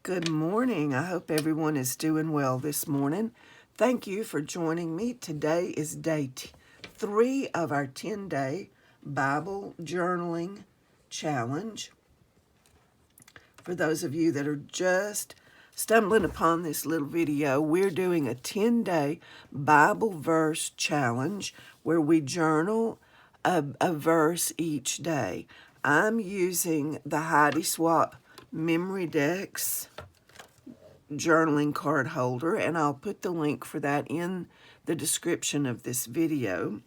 Good morning. I hope everyone is doing well this morning. Thank you for joining me. Today is day 3 of our 10-day Bible journaling challenge. For those of you that are just stumbling upon this little video, we're doing a 10-day Bible verse challenge where we journal a verse each day. I'm using the Heidi Swap Memory Decks journaling card holder, and I'll put the link for that in the description of this video.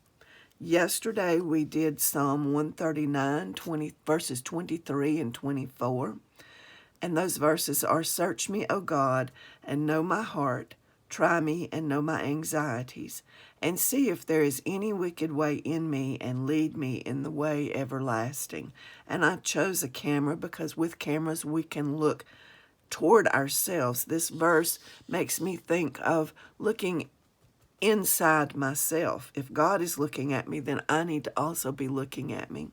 Yesterday we did Psalm 139, verses 23 and 24. And those verses are, "Search me, O God, and know my heart. Try me and know my anxieties, and see if there is any wicked way in me, and lead me in the way everlasting." And I chose a camera because with cameras we can look toward ourselves. This verse makes me think of looking inside myself. If God is looking at me, then I need to also be looking at me.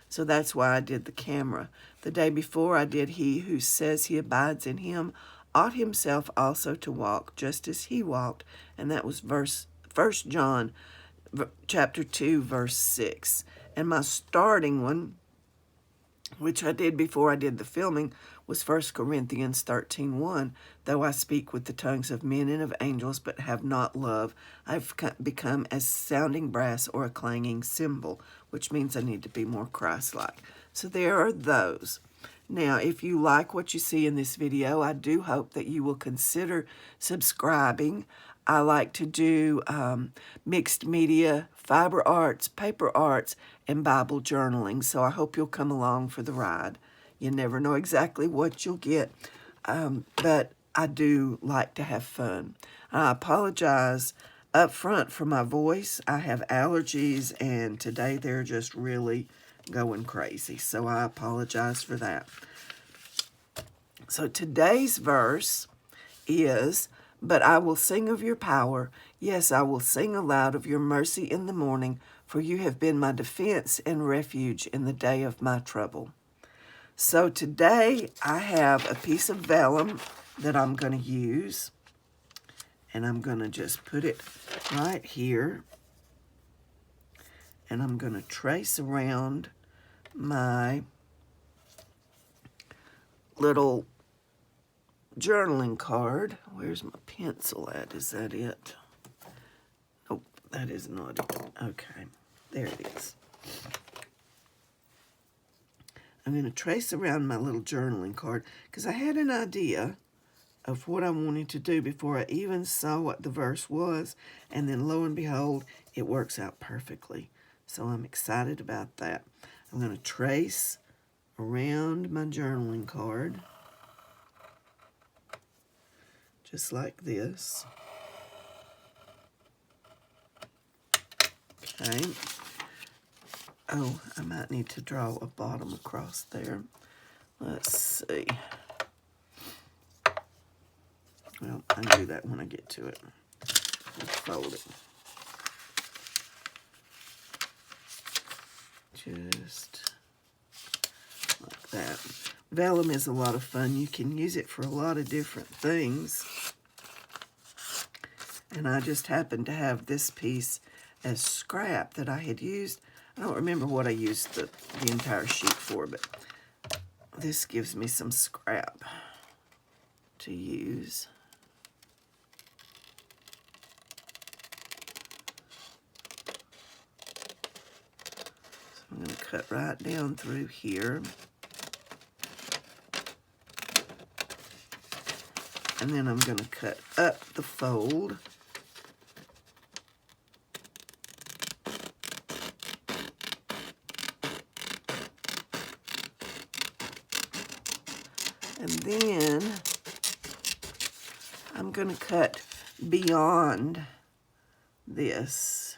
So that's why I did the camera. The day before I did, "He who says he abides in him ought himself also to walk just as he walked." And that was 1 John chapter 2, verse 6. And my starting one, which I did before I did the filming, was 1 Corinthians 13:1. "Though I speak with the tongues of men and of angels, but have not love, I've become as sounding brass or a clanging cymbal," which means I need to be more Christ-like. So there are those. Now, if you like what you see in this video, I do hope that you will consider subscribing. I like to do mixed media, fiber arts, paper arts, and Bible journaling, so I hope you'll come along for the ride. You never know exactly what you'll get, but I do like to have fun. I apologize up front for my voice. I have allergies, and today they're just really going crazy, so I apologize for that. So today's verse is, "But I will sing of your power. Yes, I will sing aloud of your mercy in the morning, for you have been my defense and refuge in the day of my trouble." So today I have a piece of vellum that I'm going to use, and I'm going to just put it right here, and I'm going to trace around my little journaling card. Where's my pencil at? Is that it? Nope, that is not it. Okay, there it is. I'm going to trace around my little journaling card because I had an idea of what I wanted to do before I even saw what the verse was, and then lo and behold, it works out perfectly. So I'm excited about that. I'm going to trace around my journaling card, just like this. Okay. Oh, I might need to draw a bottom across there. Let's see. Well, I can do that when I get to it. Let's fold it. Just like that. Vellum is a lot of fun. You can use it for a lot of different things. And I just happened to have this piece as scrap that I had used. I don't remember what I used the entire sheet for, but this gives me some scrap to use. So I'm going to cut right down through here. And then I'm going to cut up the fold. And then I'm going to cut beyond this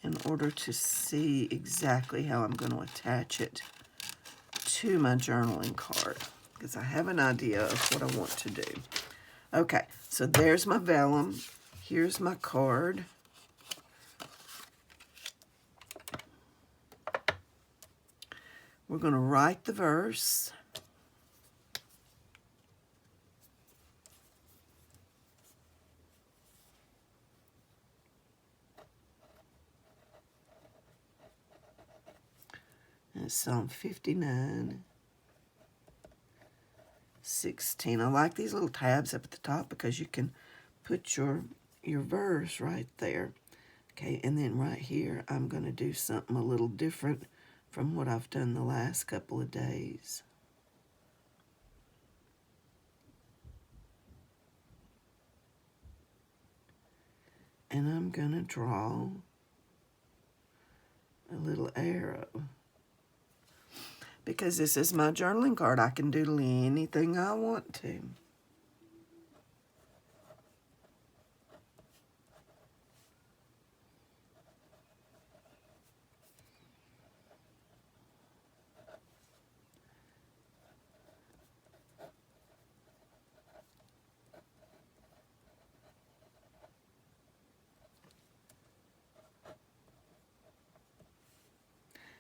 in order to see exactly how I'm going to attach it to my journaling card, because I have an idea of what I want to do. Okay, so there's my vellum. Here's my card. We're going to write the verse. And it's Psalm 59, 16. I like these little tabs up at the top because you can put your verse right there. Okay, and then right here, I'm going to do something a little different from what I've done the last couple of days. And I'm going to draw a little arrow. Because this is my journaling card, I can doodle anything I want to.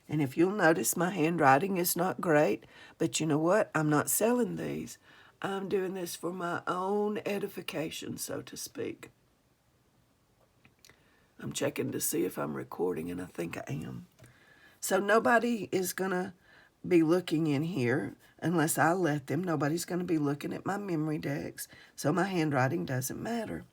And if you'll notice, my handwriting is not great, but you know what? I'm not selling these. I'm doing this for my own edification, so to speak. I'm checking to see if I'm recording, and I think I am. So nobody is going to be looking in here unless I let them. Nobody's going to be looking at my memory decks, so my handwriting doesn't matter.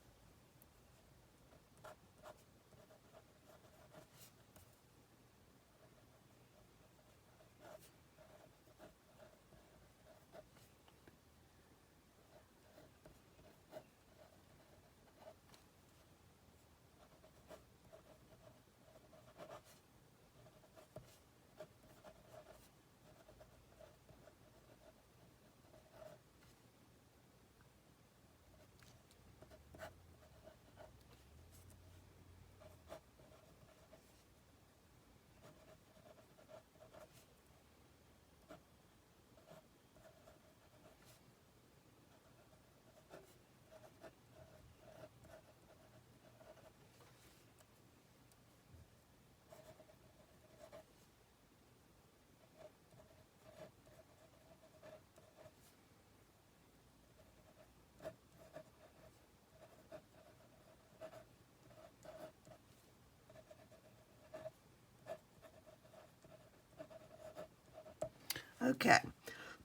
Okay.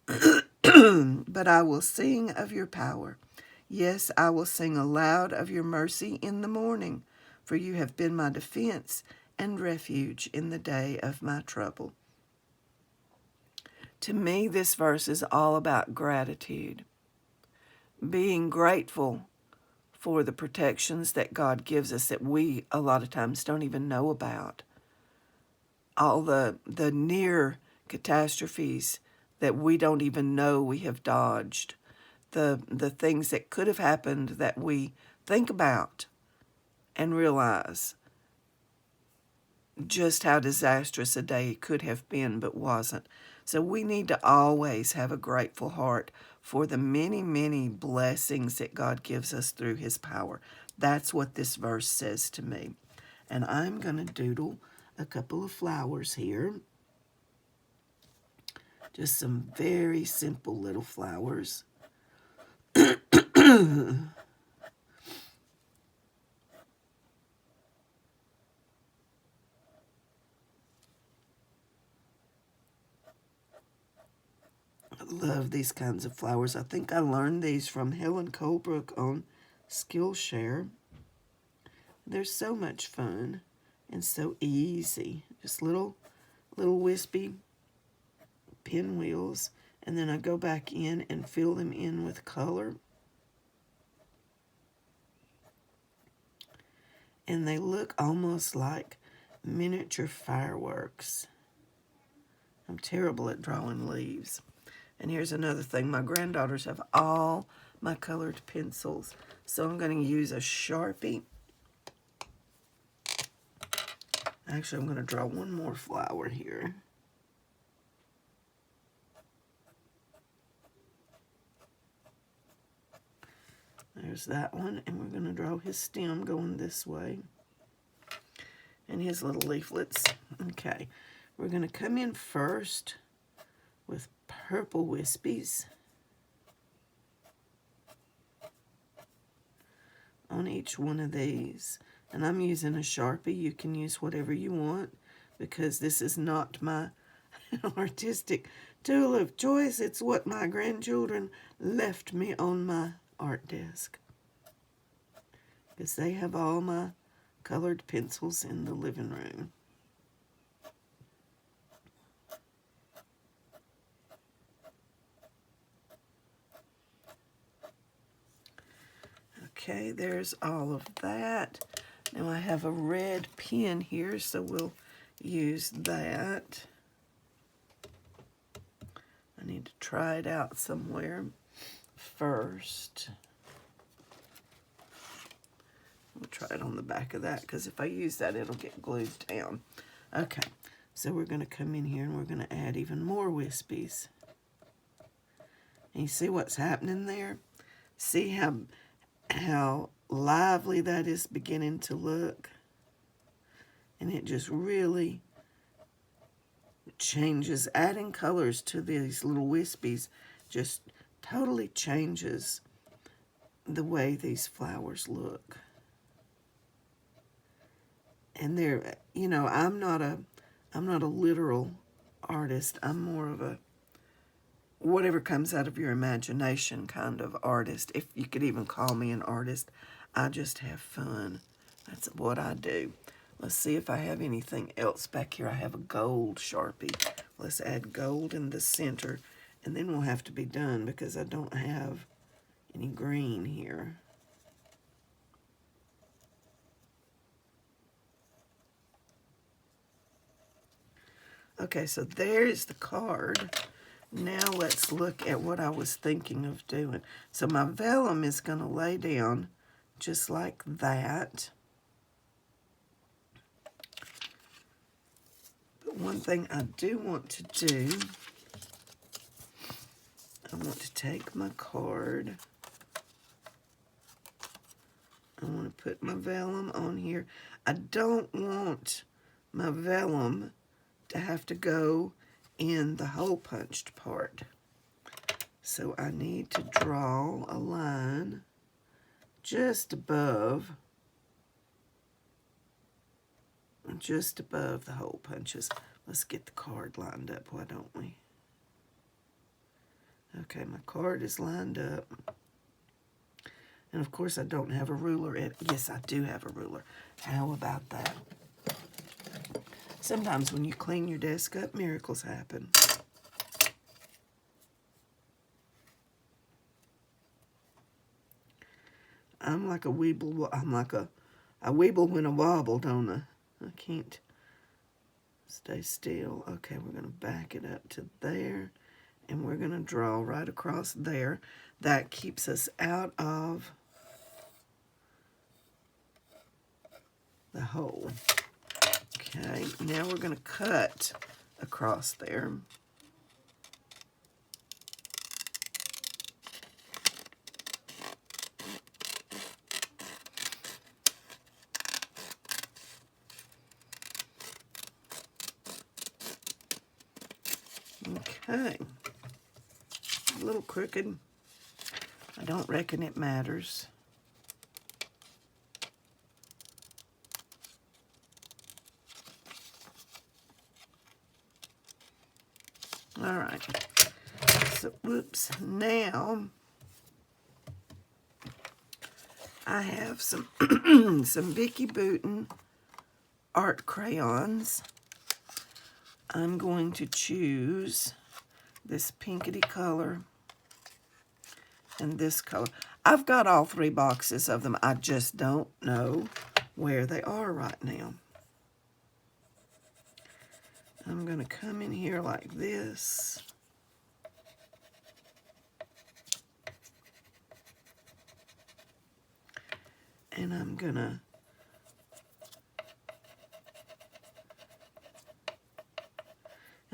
But I will sing of your power. Yes, I will sing aloud of your mercy in the morning, for you have been my defense and refuge in the day of my trouble. To me, this verse is all about gratitude, being grateful for the protections that God gives us that we a lot of times don't even know about. All the near catastrophes that we don't even know we have dodged. The things that could have happened that we think about and realize just how disastrous a day could have been but wasn't. So we need to always have a grateful heart for the many, many blessings that God gives us through his power. That's what this verse says to me. And I'm going to doodle a couple of flowers here. Just some very simple little flowers. I love these kinds of flowers. I think I learned these from Helen Colebrook on Skillshare. They're so much fun and so easy. Just little wispy pinwheels. And then I go back in and fill them in with color. And they look almost like miniature fireworks. I'm terrible at drawing leaves. And here's another thing. My granddaughters have all my colored pencils. So I'm going to use a Sharpie. Actually, I'm going to draw one more flower here. There's that one. And we're going to draw his stem going this way. And his little leaflets. Okay. We're going to come in first with purple wispies on each one of these. And I'm using a Sharpie. You can use whatever you want because this is not my An artistic tool of choice. It's what my grandchildren left me on my art desk. Because they have all my colored pencils in the living room. Okay, there's all of that. Now I have a red pen here, so we'll use that. I need to try it out somewhere first. We'll try it on the back of that, because if I use that, it'll get glued down. Okay, so we're going to come in here and we're going to add even more wispies. And you see what's happening there? See how lively that is beginning to look? And it just really changes. Adding colors to these little wispies just totally changes the way these flowers look. And they're, you know, I'm not a literal artist. I'm more of a whatever comes out of your imagination kind of artist. If you could even call me an artist, I just have fun. That's what I do. Let's see if I have anything else back here. I have a gold Sharpie. Let's add gold in the center, and then we'll have to be done because I don't have any green here. Okay, so there's the card. Now let's look at what I was thinking of doing. So my vellum is going to lay down just like that. But one thing I do want to do, I want to take my card. I want to put my vellum on here. I don't want my vellum to have to go in the hole punched part. So I need to draw a line just above the hole punches. Let's get the card lined up, why don't we? Okay, my card is lined up. And of course I don't have a ruler. Yes, I do have a ruler. How about that? Sometimes when you clean your desk up, miracles happen. I'm like a weeble. I'm like a weeble when I wobble, don't I? I can't stay still. Okay, we're going to back it up to there. And we're going to draw right across there. That keeps us out of the hole. Okay, now we're going to cut across there. Okay, a little crooked. I don't reckon it matters. All right, so whoops, now I have some some Vicky Bouton art crayons. I'm going to choose this pinkety color and this color. I've got all three boxes of them. I just don't know where they are right now. I'm going to come in here like this. And I'm going to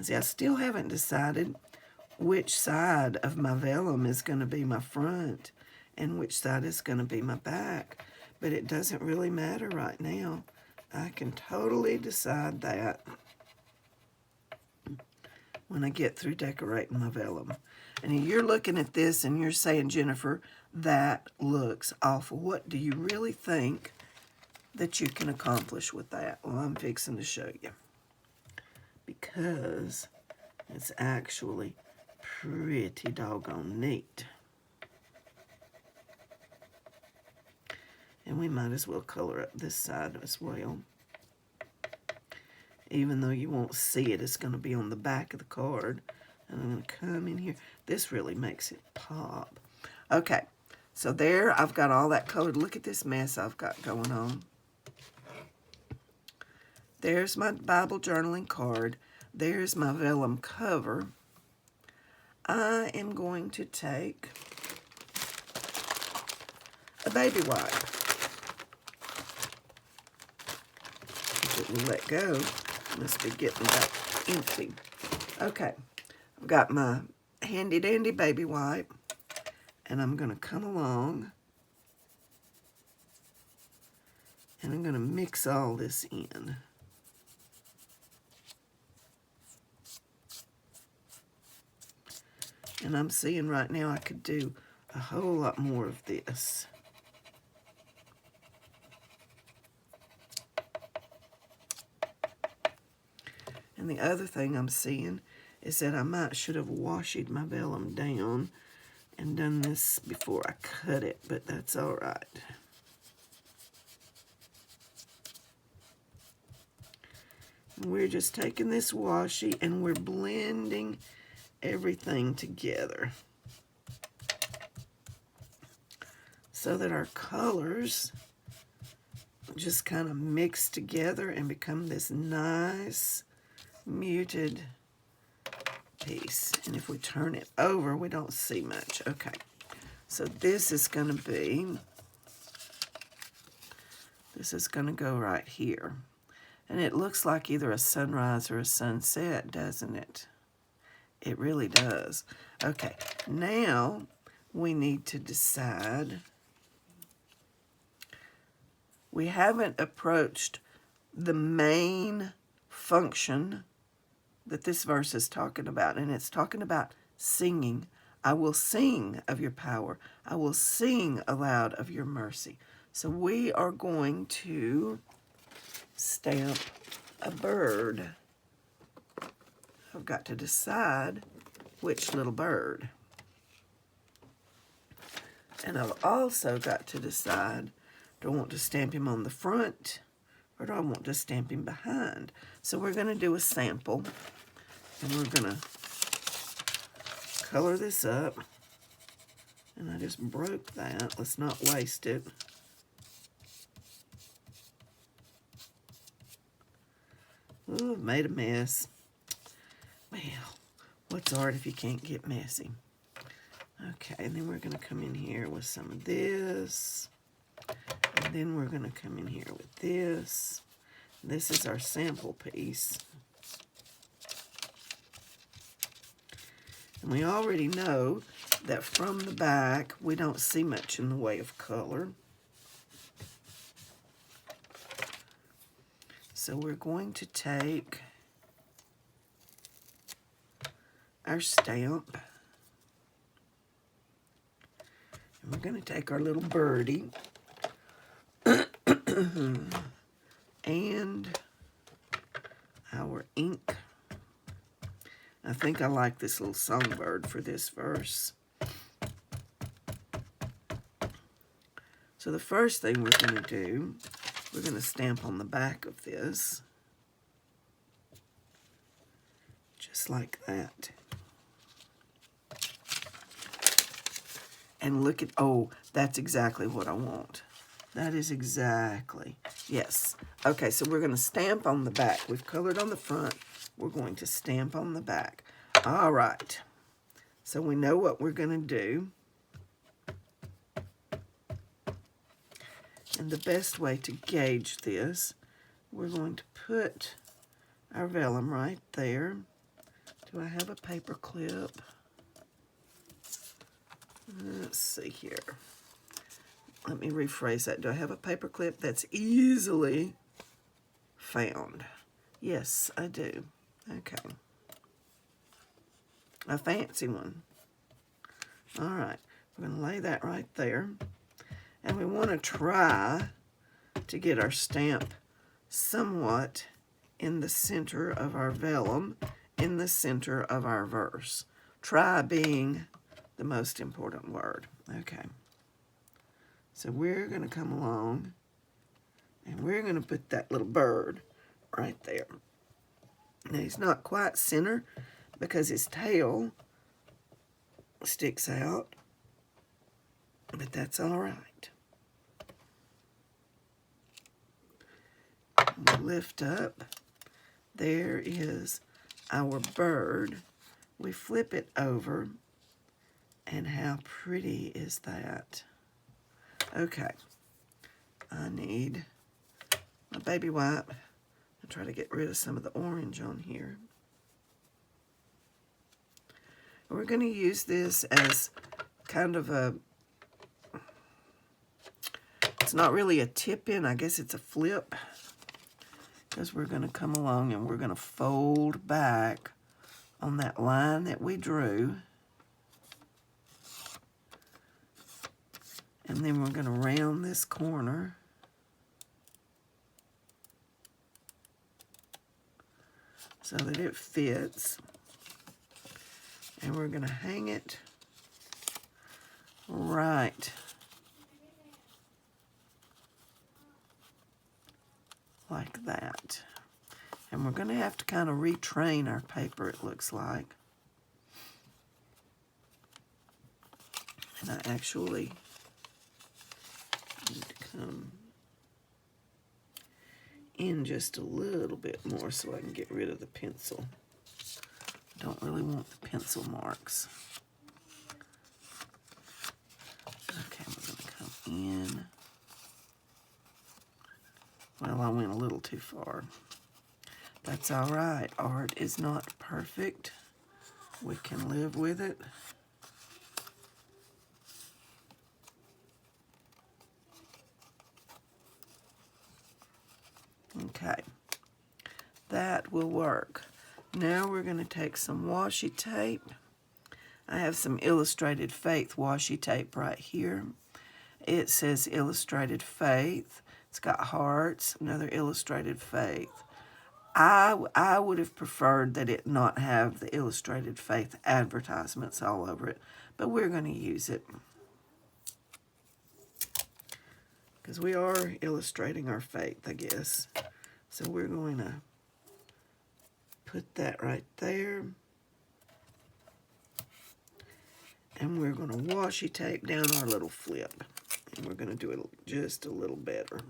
see, I still haven't decided which side of my vellum is going to be my front and which side is going to be my back. But it doesn't really matter right now. I can totally decide that when I get through decorating my vellum. And you're looking at this and you're saying, Jennifer, that looks awful. What do you really think that you can accomplish with that? Well, I'm fixing to show you. Because It's actually pretty doggone neat. And we might as well color up this side as well. Even though you won't see it, it's going to be on the back of the card. And I'm going to come in here. This really makes it pop. Okay, so there I've got all that colored. Look at this mess I've got going on. There's my Bible journaling card. There's my vellum cover. I am going to take a baby wipe. If it will let go, must be getting about empty. Okay, I've got my handy dandy baby wipe, and I'm going to come along and I'm going to mix all this in. And I'm seeing right now I could do a whole lot more of this. And the other thing I'm seeing is that I should have washed my vellum down and done this before I cut it, but that's all right. And we're just taking this washi and we're blending everything together so that our colors just kind of mix together and become this nice muted piece. And if we turn it over, we don't see much. Okay, so this is going to go right here. And it looks like either a sunrise or a sunset, doesn't it? It really does. Okay, now we need to decide. We haven't approached the main function that this verse is talking about, and it's talking about singing. I will sing of your power. I will sing aloud of your mercy. So we are going to stamp a bird. I've got to decide which little bird. And I've also got to decide, do I want to stamp him on the front or do I want to stamp him behind? So we're going to do a sample, and we're going to color this up. And I just broke that. Let's not waste it. Ooh, I've made a mess. Well, what's art if you can't get messy? Okay, and then we're going to come in here with some of this. And then we're going to come in here with this. This is our sample piece. And we already know that from the back, we don't see much in the way of color. So we're going to take our stamp. And we're going to take our little birdie. And our ink. I think I like this little songbird for this verse. So the first thing we're going to do, we're going to stamp on the back of this. Just like that. And look at, oh, that's exactly what I want. That is exactly, yes. Okay, so we're going to stamp on the back. We've colored on the front. We're going to stamp on the back. All right. So we know what we're going to do. And the best way to gauge this, we're going to put our vellum right there. Do I have a paper clip? Let's see here. Let me rephrase that. Do I have a paper clip that's easily found? Yes, I do. Okay. A fancy one. All right. We're going to lay that right there. And we want to try to get our stamp somewhat in the center of our vellum. in the center of our verse. Try being the most important word. Okay. So we're going to come along and we're going to put that little bird right there. Now he's not quite center because his tail sticks out, but that's all right. We'll lift up. There is our bird. We flip it over, and how pretty is that? Okay, I need my baby wipe. I'll try to get rid of some of the orange on here. We're going to use this as kind of a, it's not really a tip-in, I guess it's a flip, because we're going to come along and we're going to fold back on that line that we drew. And then we're going to round this corner. So that it fits. And we're going to hang it right like that. And we're going to have to kind of retrain our paper, it looks like. And I actually need to come in just a little bit more so I can get rid of the pencil. I don't really want the pencil marks. Okay, we're going to come in. Well, I went a little too far. That's all right. Art is not perfect. We can live with it. Okay, that will work. Now we're going to take some washi tape. I have some Illustrated Faith washi tape right here. It says Illustrated Faith. It's got hearts, another Illustrated Faith. I would have preferred that it not have the Illustrated Faith advertisements all over it, but we're going to use it because we are illustrating our faith, I guess. So we're going to put that right there. And we're going to washi tape down our little flip. And we're going to do it just a little better.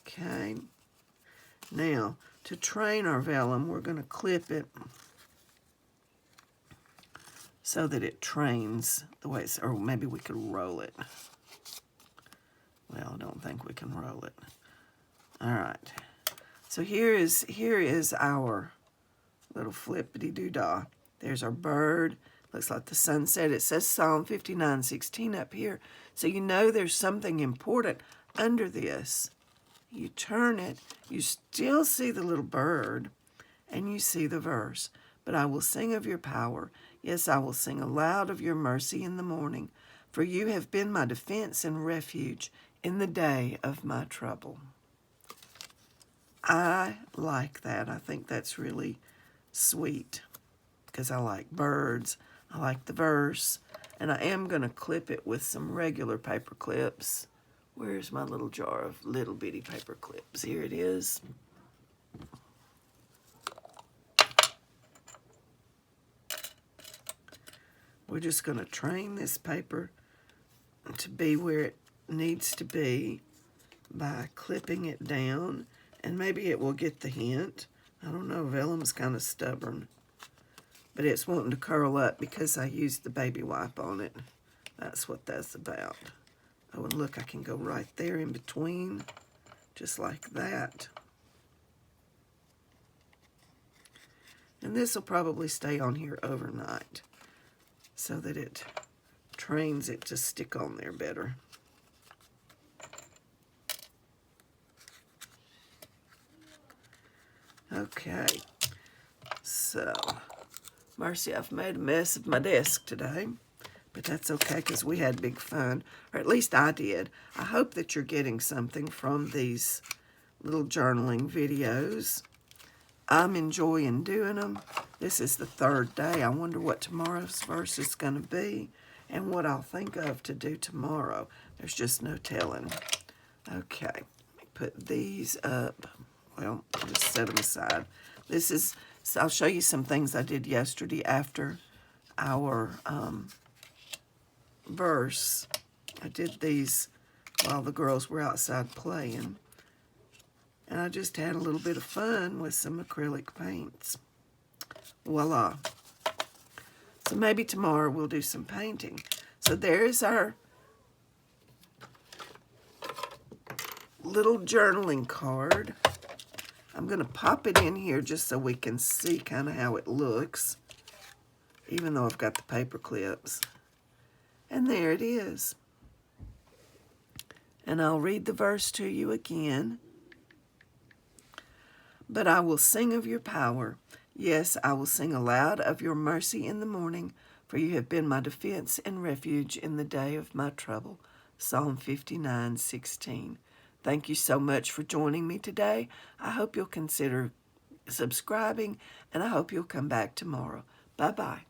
Okay. Now, to train our vellum, we're going to clip it so that it trains the way it's, or maybe we could roll it. Well, I don't think we can roll it. All right. So here is our little flippity-doo-dah. There's our bird. Looks like the sunset. It says Psalm 59:16 up here. So you know there's something important under this. You turn it, you still see the little bird, and you see the verse. But I will sing of your power. Yes, I will sing aloud of your mercy in the morning. For you have been my defense and refuge in the day of my trouble. I like that. I think that's really sweet because I like birds. I like the verse. And I am going to clip it with some regular paper clips. Where's my little jar of little bitty paper clips? Here it is. We're just going to train this paper to be where it needs to be by clipping it down. And maybe it will get the hint. I don't know, vellum's kind of stubborn. But it's wanting to curl up because I used the baby wipe on it. That's what that's about. Oh, and look, I can go right there in between, just like that. And this will probably stay on here overnight so that it trains it to stick on there better. Okay, so, mercy, I've made a mess of my desk today. But that's okay because we had big fun, or at least I did. I hope that you're getting something from these little journaling videos. I'm enjoying doing them. This is the third day. I wonder what tomorrow's verse is going to be and what I'll think of to do tomorrow. There's just no telling. Okay, let me put these up. Well, I'll just set them aside. So I'll show you some things I did yesterday after our verse. I did these while the girls were outside playing. And I just had a little bit of fun with some acrylic paints. Voila. So maybe tomorrow we'll do some painting. So there's our little journaling card. I'm going to pop it in here just so we can see kind of how it looks, even though I've got the paper clips. And there it is. And I'll read the verse to you again. But I will sing of your power. Yes, I will sing aloud of your mercy in the morning, for you have been my defense and refuge in the day of my trouble. Psalm 59:16. Thank you so much for joining me today. I hope you'll consider subscribing, and I hope you'll come back tomorrow. Bye-bye.